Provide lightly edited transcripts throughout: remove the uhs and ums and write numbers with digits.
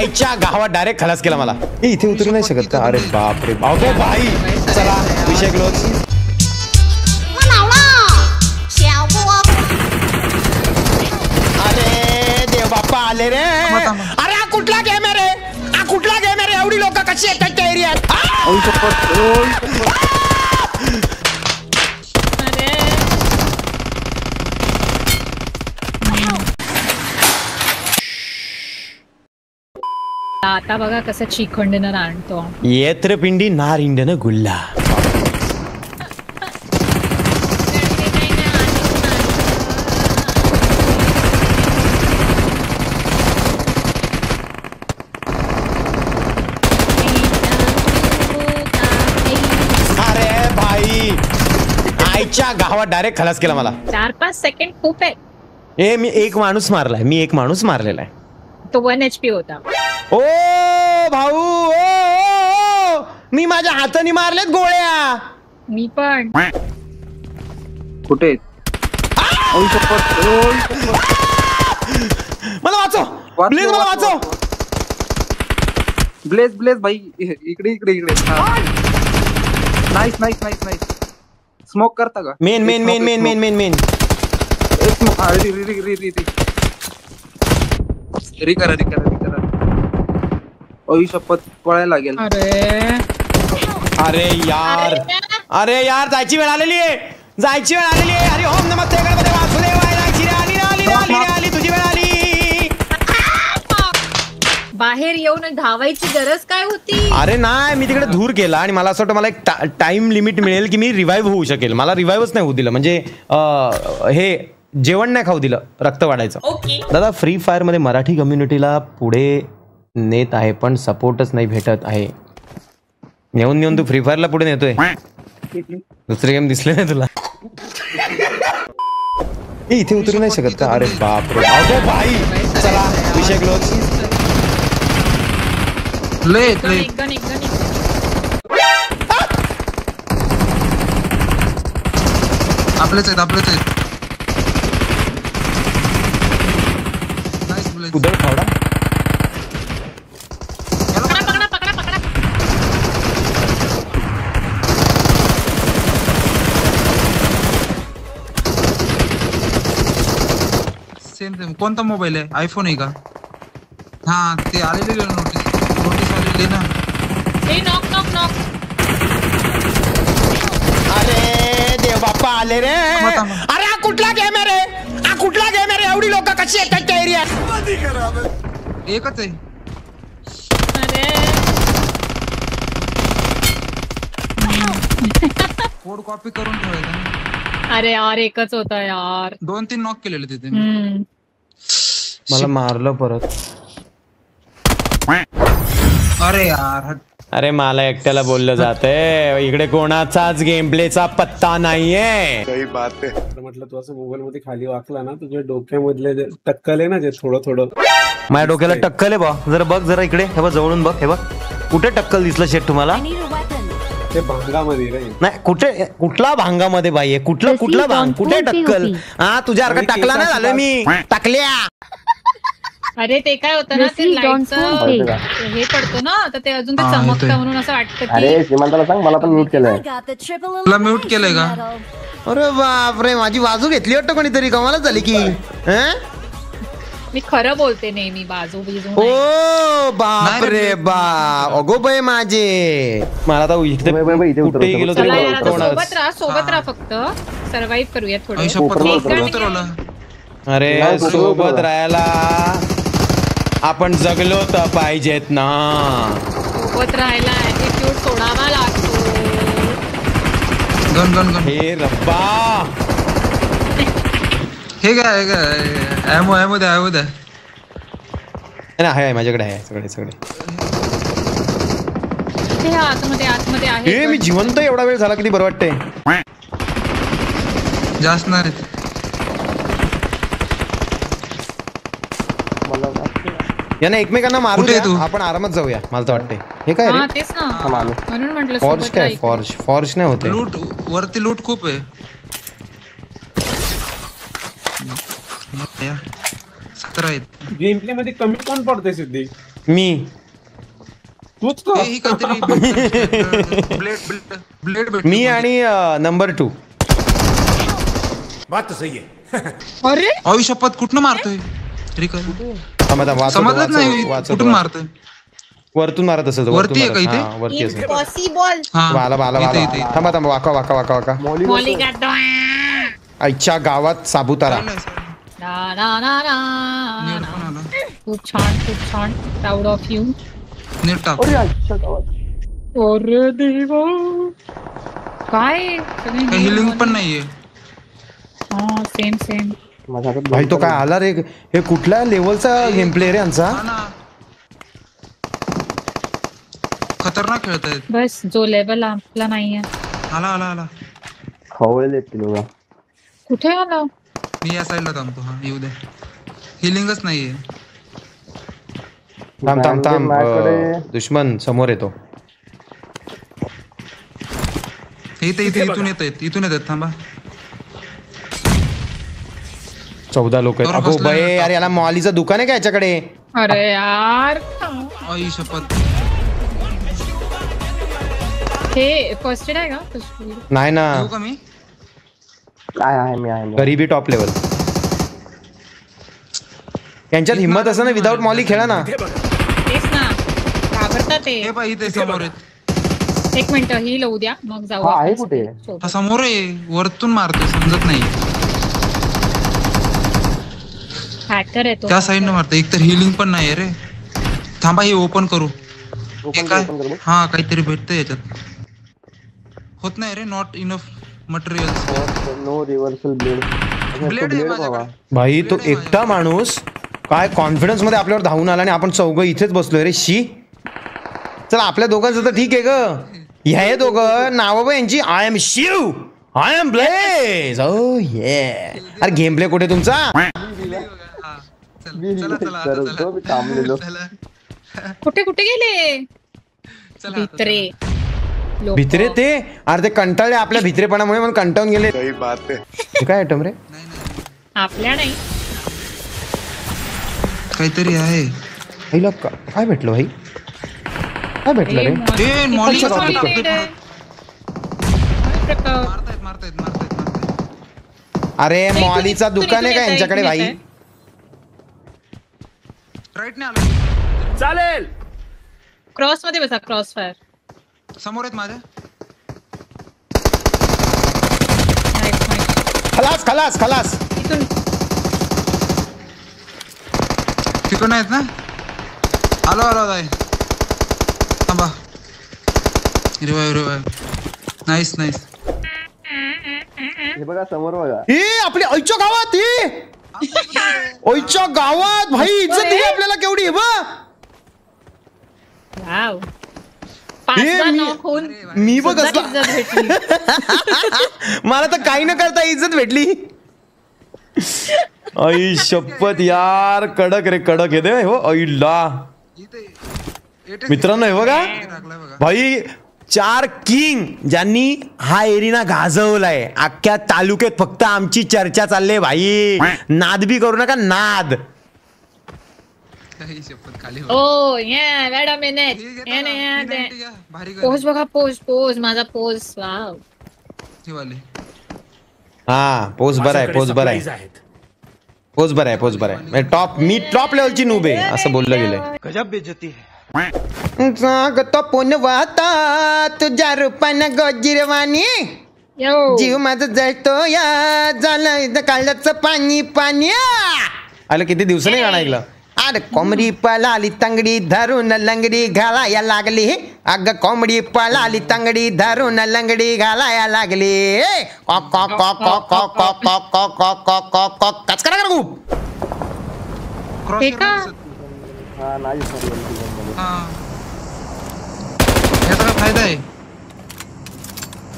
आईच्या गावात डायरेक्ट खलास केला मला. इथे उतरू नाही शकत का? अरे बाप रे बाप भाई. चला विषय क्लोज. अरे देव बाप्पा आले रे. अरे हा कुठला गेम आहे रे? हा कुठला गेम आहे रे? एवढी लोक कशी येतात त्या एरियात? आता बघा कसं चिखंडीनं आणतो. येत्र पिंडी नार इंडन गुल्ला. अरे भाई आईच्या गावात डायरेक्ट खलास केला मला. 4-5 सेकंड खूप आहे. ए मी एक माणूस मारलेला आहे. तो 1 HP होता. ओ भाऊ ओ, मी माझ्या हाताने मारलेत गोळ्या. मी पण. कुठे? मला वाचव प्लीज, मला वाचव. ब्लेज भाई इकडे. नाईस. स्मोक करता का? मेन. रिकरा. शपथ पळायला लागेल. अरे यार जायची वेळ आलेली आहे. अरे ओम नमस्ते गणपती वासुदेवाय. आली तुझी वेळ आली. बाहेर येऊन धावायची गरज काय होती? अरे नाही, मी तिकडे धूर केला आणि मला असं वाटतं मला एक टाइम लिमिट मिळेल की मी रिवाइव्ह होऊ शकेल. मला रिवाइव्हच नाही होऊ दिलं. म्हणजे हे जेवण नाही खाऊ दिलं, रक्त वाढायचं. दादा फ्री फायर मध्ये मराठी कम्युनिटीला पुढे नेत आहे पण सपोर्टच नाही भेटत आहे. नेऊन तू फ्री फायरला पुढे नेतोय. दुसरे गेम दिसले नाही तुला? इथे उतरू नाही शकत का? अरे बाप रे भाई. चला विषय क्लोज. आपलेच आहेत. उदळ फावडा. पकडा. सेम. कोणता मोबाईल आहे? आयफोन आहे का? हा ते आलेले नोटीस आलेली ना. नॉक. अरे देव बाप्पा आले रे. अरे हा कुठला गेम आहे रे? एवढी लोक कशी येतात त्या एरियात? एकच आहे. कोड कॉपी करून ठेवायचा. अरे यार एकच होता यार. 2-3 नॉक केलेले तिथे. मला मारलं परत. अरे यार. अरे मला एकट्याला बोललं जातंय. इकडे कोणाचाच गेम प्लेचा पत्ता नाहीये. काही बात आहे. म्हटलं तू असं मोबाईल मध्ये खाली वाकला ना, तुझ्या डोक्यामधले जे टक्कल आहे ना, जे थोडं माझ्या डोक्याला टक्कल आहे बा. जरा बघ जरा इकडे. हे बघ जवळून बघ. हे बघ कुठे टक्कल दिसलं शेट तुम्हाला? ते भांगामध्ये रे. नाही कुठला भांगामध्ये बाई आहे? कुठला भांग? कुठे टक्कल? हा तुझ्यासारखं टाकला ना झालं मी टाकल्या. अरे ते काय होतं ना, ते लाईटचं हे पडतो ना, तर ते अजून ते चमकतं म्हणून असं वाटतं. अरे श्रीमंताला सांग मला पण म्यूट केलंय. तुला म्यूट केलंय का? अरे बापरे माझी बाजू घेतली वाटतं कोणीतरी. कमालच झाली की. मी खरं बोलते नेहमी. बाजू ओ बाप रे बाप. अगो बाई माझे. मला तर कुठेही गेलो सोबत राहा फक्त. सर्वाइव्ह करूया थोडं. अरे सोबत राहायला आपण जगलो तर पाहिजेत ना. सोबत राहायला ऍटिट्यूड सोडावा लागतो. गन. हे रब्बा. हे काय ॲमो द्या. आहे माझ्याकडे आहे सगळे. आतमध्ये आहे. हे मी जिवंत एवढा वेळ झाला किती बरं वाटतंय. जास्त नाही. यांना एकमेकांना मारू द्या, आपण आरामात जाऊया. मला तर वाटतंय. हे काय म्हणून म्हटलं फॉर्ज काय? फॉर्ज नाही होते. लूट वरती लूट खूप आहे. गेम प्ले मध्ये कमी कोण पडतंय सिद्धी? मी तूच का? ही काहीतरी ब्लेड मी आणि नंबर 2. अरे अवी शपथ कुठनं मारतोय रिकल समजलंच नाही कुठून मारतोय. वरतून मारत असेल तो, वरती आहे का इथे? वरती असेल. इम्पॉसिबल. हा इथे. थांबा waka waka waka waka. Molly गाडो. आईच्या गावात साबुतारा. ना ना ना ना नेट पण आला. खूप छान प्राऊड ऑफ यू. नेट टाक. अरे अच्छा गावात. अरे देवा काय काही हिलिंग पण नाहीये. हा सेम माझ्या हातात भाई तो काय आला रे, हे कुठल्या लेवलचा गेम प्ले रे यांचा. हा ना. खतरनाक खेळतायत. बस जो लेवल आपला नाहीये. आला खवळले ते लोक. कुठे आला? मी या साईडला थांबतो. हा येऊ दे. हिलिंगच नाहीये. थांब माझ्याकडे दुश्मन समोर येतो. इथे इथून येतात थांबा. 14 लोक आहेत. अगो बये यार, याला मॉलीचं दुकान आहे का याच्याकडे? अरे यार आई शपथ. हे फर्स्ट एड आहे का? नाही ना, येऊ का मी? काय आहे मी आहे गरीबी टॉप लेवल. यांच्यात हिंमत असं ना, विदाऊट मॉली खेळा ना. तेच ना, घाबरतात ते. हे पाय इथे समोर आहेत. एक मिनिट ही लावू द्या मग जाऊ हा, आहे आपण कुठे? सोबत. हा समोर आहे. वरतून मारतोय समजत नाही. हॅकर आहे तो. त्या साईडनं मारतोय. एक तर हिलिंग पण नाही रे. थांबा हे ओपन करू. हे काय? हा काहीतरी भेटतंय याच्यात. होत नाही रे. Not enough material. No reversal blade. Blade आहे माझ्याकडे. भाई तो एकटा माणूस काय कॉन्फिडन्स मध्ये आपल्यावर धावून आला आणि आपण चौघं इथेच बसलोय रे. शी, चला आपल्या दोघांचं तर ठीक आहे ग. ह्या दोघं नाव बघ यांची. I am Shiv, I am Blaze. Oh yeah. अरे गेम प्ले कुठे तुमचा? कुठे गेले भित्रे ते? अरे ते कंटाळले आपल्या भित्रेपणामुळे, म्हणून कंटाळून गेले. हे काय आयटम रे? आपल्या नाही काहीतरी आहे. काय भेटलं भाई? काय भेटलं रे? ए मॉली अच्छा, कसं rocket. टाकतोय परत? मारतायत. अरे मॉलीचा दुकान आहे का यांच्याकडे भाई? राईट ने आलो. चालेल. क्रॉस मध्ये बसा. क्रॉस फायर समोर आहेत माझ्या. खलास. इथून तिकडनं आहेत ना. आलो जाय. थांबा. रिवाइव. नाईस. हे बघा समोर बघा. हे आपल्या आईच्या गावात, आईच्या गावात भाई इज्जत दिली आपल्याला केवढी. हे बघ. वाव. मी बघ मला तर काही न करता इज्जत भेटली. आई शपथ यार, कडक रे कडक येते हो. आईला मित्रांनो हे बघा भाई, 4 किंग ज्यांनी हा एरिना गाजवलाय. अख्ख्या तालुक्यात फक्त आमची चर्चा चालली भाई. नाद बी करू नका, नाद. ओ या वेट अ मिनिट. पोज बघा. पोज माझा पोज. वाव. हा पोज बरा आहे. मी टॉप लेवलची नूब आहे असं बोललं गेलंय. गजब बेइज्जती है. जागतो पुनवाता तुझ्या रूपानं गोजिरवाणी. जीव माझा जळतो या, झालं काळाचं पाणी. आलं किती दिवसांनी गाणं ऐकलं. अरे कोंबडी पळाली तंगडी धरून लंगडी घालाया लागली. अग कोंबडी पळाली तंगडी धरून लंगडी घालाया लागली. कच करा खूप. हा नाही याचा काय फायदा आहे?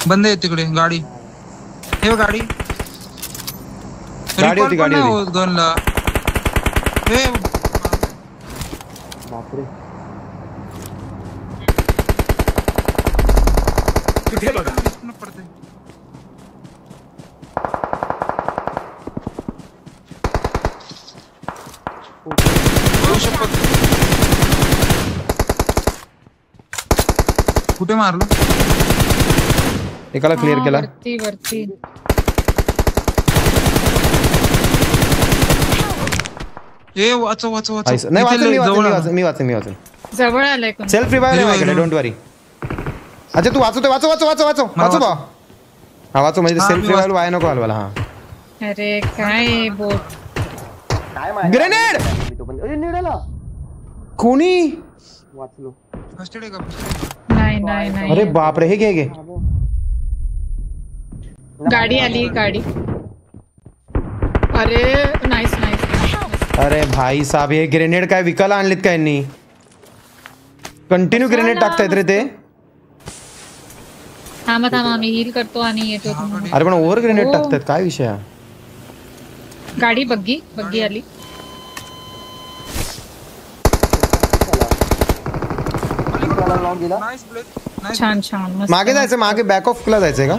बंद आहे तिकडे गाडी. हे गाडी होती. गनला. हे बापरे. कुठे बघा. कुठे मारलं? एकाला क्लिअर केला. वरती वरती. ए वाचव वाचव वाचव. नाही वाचून जवळ मी वाचून जवळ आलाय कोण? सेल्फ रिवाइव्ह आहे माझ्याकडे, डोंट वरी. अच्छा तू वाचवतोय, वाचव बा. हा वाचव म्हणजे सेल्फ रिवाइव्ह वाया नको हलवायला. हा अरे काय बोट. ग्रेनेड निडाला कोणी वाचलो. फर्स्ट एड आहे का? नाही. अरे बापरे, हे घे. गाडी आली गाडी. अरे नाईस. अरे भाई साहेब, हे ग्रेनेड काय विकायला आणलेत काय यांनी? कंटिन्यू ग्रेनेड टाकतायत रे ते. थांबा मी हील करतो आणि येतो. अरे पण ओव्हर ग्रेनेड टाकतायत, काय विषय आहे? गाडी बग्गी आली. Nice blade. नाईस. छान मस्त. मागे जायचं, मागे बॅक ऑफ ला जायचंय का?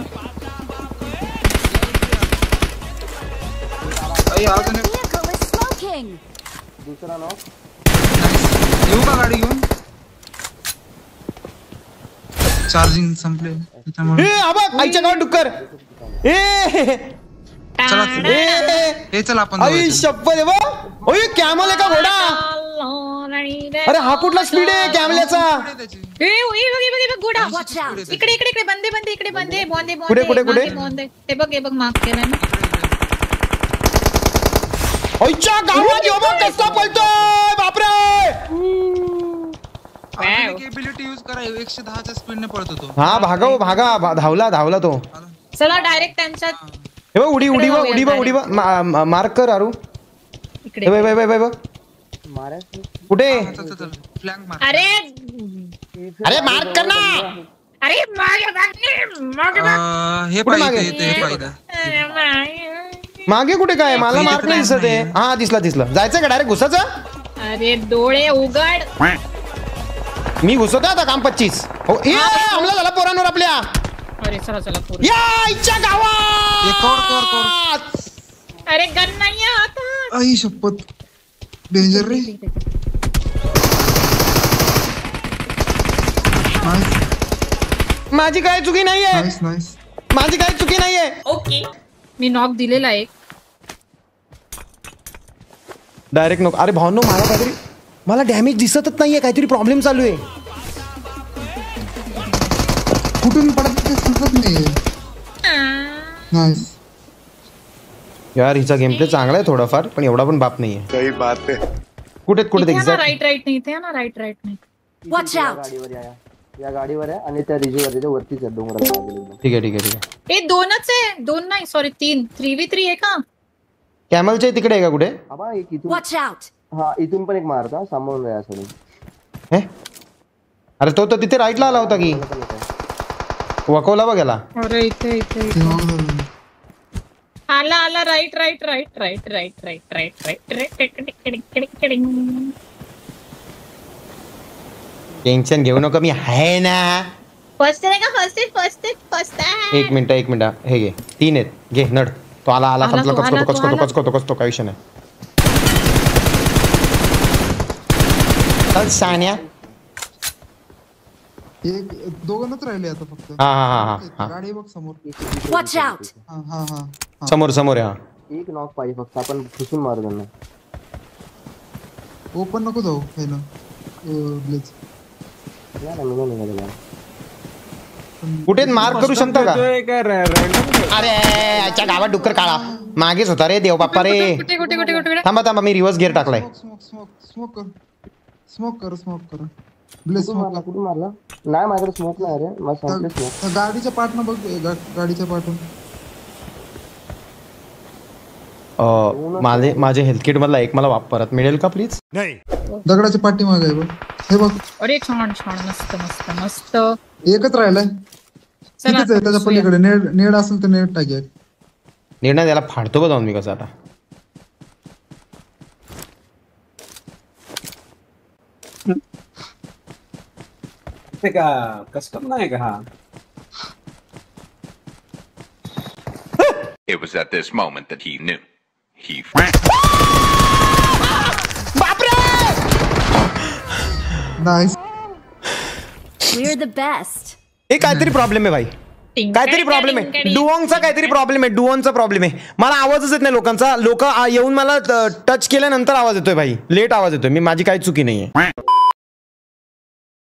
अजून एक. दुसरा नॉक. येऊ का गाडी घेऊन? चार्जिंग संपले त्याच्यामुळे. ए आबा, आईच्या गावात डुक्कर. चला हे चल आपण आई शप्पथ आहे बा. ओय कॅमल आहे का घोडा? अरे हा कुठला स्पीड आहे कॅमल्याचा? इकडे बंदे कुठे? हे बघ मार्क केलाय ना. ओयच्या गावात यो बघ कसा पळतोय, बापरे. एबिलिटी यूज करा. 110 च्या स्पीडने पळतो तो. हा भागा धावला तो. चला डायरेक्ट त्यांच्यात. हे बघ उडी मार्क कर आरू. इकडे बघ कुठे? फ्लॅंक मार. अरे मार्क कर ना. अरे हे पाहिजे. मागे कुठे काय? मला मार्क नाही दिसत आहे. हा दिसला. जायचंय का डायरेक्ट घुसाचं? अरे डोळे उघड. मी घुसवतो आता काम 25. हो हमला झाला पोरांवर आपल्या. अरे चला या इच्छा गावात. अरे गन नाही आता. आई शपथ, डेंजर रे. माझी काय चुकी नाहीये. नाईस. माझी काय चुकी नाहीये. ओके, मी नॉक दिलेला एक. Direct knock. अरे भावनो, मला डॅमेज दिसतच नाहीये. काहीतरी प्रॉब्लेम चालू आहे. कुठून पडत ते समजत नाही. नाईस. यार हिचा गेम प्ले चांगला आहे थोडाफार, पण एवढा पण बाप नाहीये. सही बात आहे. कुठे राईट नाही इथे ना. राईट नाही. Watch out. या गाडीवर आहे आणि त्या रिजूवर वरतीच आहे डोंगरात. ठीक आहे. हे दोनच आहे. 2 नाही सॉरी 3. 3v3 आहे का? कॅमलच्या तिकडे आहे का कुठे? आबा एक इथून. Watch out. हा इथून पण एक मारता सामोरून जाया सोडून. अरे तो तर तिथे राईटला आला होता की वकवला बघ याला. अरे इथे आला. राईट. टेन्शन घेऊ नको, मी आहे ना. फर्स्ट आहे का? फर्स्ट आहे. एक मिनिट हे घे. 3 आहेत. घे नड. तो आला कचको काय विषय नाही. सान्या एक दोघंच राहिले आता फक्त. हा गाडी बघ समोर. Watch out. हा समोर आहे. एक नॉक पाहिजे फक्त, आपण खुसून मारू त्यांना. ओपन नको जाऊ पहिलं. प्लीज या ना, मी नाही निघालेला. कुठे मार्क करू शकता का? अरे याच्या गावात डुक्कर काळा मागेच होता रे. देव बाप्पा रे. कुठे? थांबा मी रिव्हर्स गिअर टाकलाय. स्मोक कर. Bless smoke. कुठून मारला? नाही माझ्याकडे स्मोक नाही रे. मला संपले स्मोक. गाडीच्या पार्टनं बघ. गाडीच्या पार्टून माझे हेल्थ किट मधला एक मला परत मिळेल का प्लीज? नाही. दगडाच्या पाठी मागे बघ. हे बघ. अरे छान मस्त. एकच राहिलाय. तिथेच आहे त्याच्या पलीकडे. नेड असेल तर नेड टाक. नेड त्याला फाडतो का जाऊन मी कसं आता? का कस्टम नाही का? हा It was at this moment that he knew. He nice. We're the best. हे काहीतरी प्रॉब्लेम आहे भाई, काहीतरी प्रॉब्लेम आहे. डुओंगचा काहीतरी प्रॉब्लेम आहे, डुओंगचा प्रॉब्लेम आहे. मला आवाजच येत नाही लोकांचा. लोक येऊन मला टच केल्यानंतर आवाज येतोय भाई, लेट आवाज येतोय. माझी काही चुकी नाहीये.